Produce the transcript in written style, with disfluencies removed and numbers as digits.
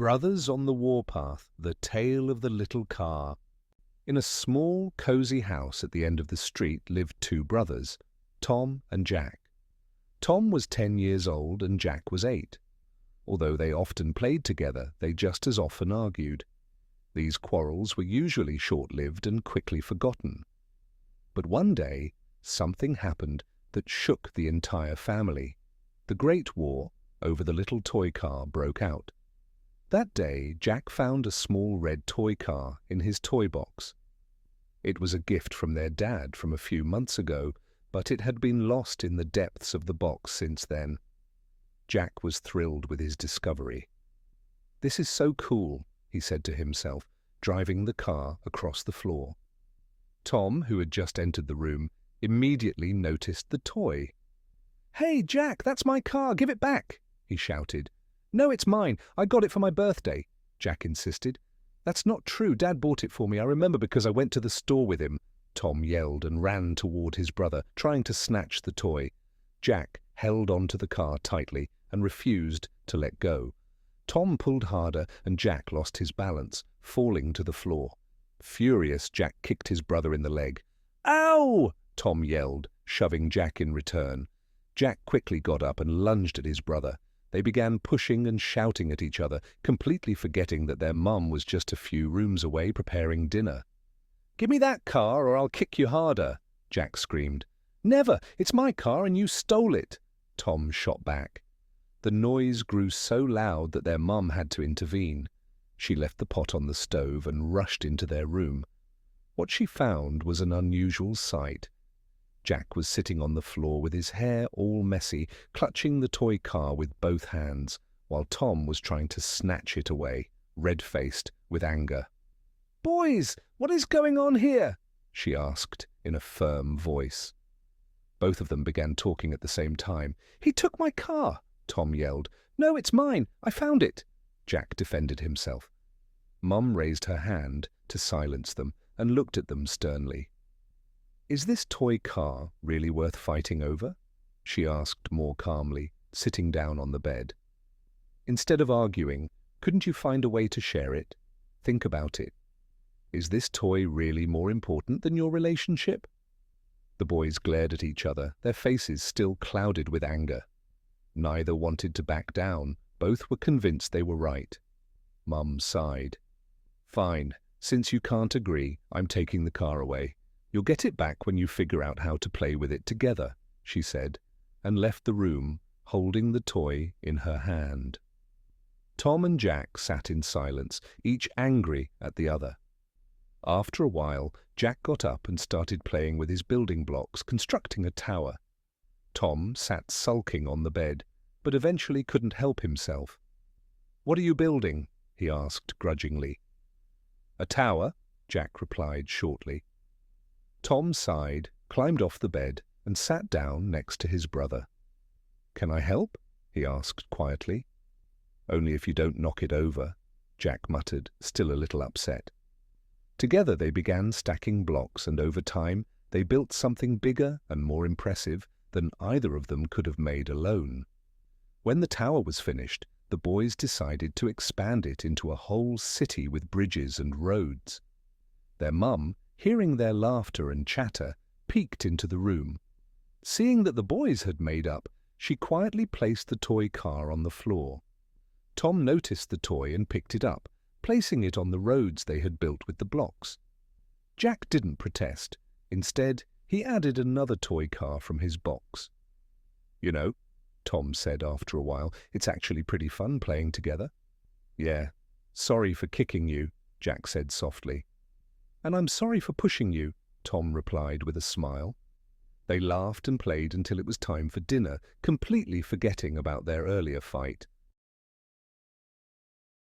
Brothers on the Warpath, The Tale of the Little Car. In a small, cosy house at the end of the street lived two brothers, Tom and Jack. Tom was 10 years old and Jack was 8. Although they often played together, they just as often argued. These quarrels were usually short-lived and quickly forgotten. But one day, something happened that shook the entire family. The Great War over the little toy car broke out. That day, Jack found a small red toy car in his toy box. It was a gift from their dad from a few months ago, but it had been lost in the depths of the box since then. Jack was thrilled with his discovery. "This is so cool," he said to himself, driving the car across the floor. Tom, who had just entered the room, immediately noticed the toy. "Hey, Jack, that's my car, give it back," he shouted. "No, it's mine. I got it for my birthday," Jack insisted. "That's not true. Dad bought it for me. I remember because I went to the store with him," Tom yelled and ran toward his brother, trying to snatch the toy. Jack held onto the car tightly and refused to let go. Tom pulled harder and Jack lost his balance, falling to the floor. Furious, Jack kicked his brother in the leg. "Ow!" Tom yelled, shoving Jack in return. Jack quickly got up and lunged at his brother. They began pushing and shouting at each other, completely forgetting that their mum was just a few rooms away preparing dinner. "Give me that car or I'll kick you harder," Jack screamed. "Never! It's my car and you stole it," Tom shot back. The noise grew so loud that their mum had to intervene. She left the pot on the stove and rushed into their room. What she found was an unusual sight. Jack was sitting on the floor with his hair all messy, clutching the toy car with both hands, while Tom was trying to snatch it away, red-faced with anger. "Boys, what is going on here?" she asked in a firm voice. Both of them began talking at the same time. "He took my car," Tom yelled. "No, it's mine. I found it," Jack defended himself. Mum raised her hand to silence them and looked at them sternly. "Is this toy car really worth fighting over?" she asked more calmly, sitting down on the bed. "Instead of arguing, couldn't you find a way to share it? Think about it. Is this toy really more important than your relationship?" The boys glared at each other, their faces still clouded with anger. Neither wanted to back down. Both were convinced they were right. Mum sighed. "Fine, since you can't agree, I'm taking the car away. You'll get it back when you figure out how to play with it together," she said, and left the room, holding the toy in her hand. Tom and Jack sat in silence, each angry at the other. After a while, Jack got up and started playing with his building blocks, constructing a tower. Tom sat sulking on the bed, but eventually couldn't help himself. "What are you building?" he asked grudgingly. "A tower," Jack replied shortly. Tom sighed, climbed off the bed, and sat down next to his brother. "Can I help?" he asked quietly. "Only if you don't knock it over," Jack muttered, still a little upset. Together they began stacking blocks, and over time they built something bigger and more impressive than either of them could have made alone. When the tower was finished, the boys decided to expand it into a whole city with bridges and roads. Their mum, hearing their laughter and chatter, peeked into the room. Seeing that the boys had made up, she quietly placed the toy car on the floor. Tom noticed the toy and picked it up, placing it on the roads they had built with the blocks. Jack didn't protest. Instead, he added another toy car from his box. "You know," Tom said after a while, "it's actually pretty fun playing together." "Yeah, sorry for kicking you," Jack said softly. "And I'm sorry for pushing you," Tom replied with a smile. They laughed and played until it was time for dinner, completely forgetting about their earlier fight.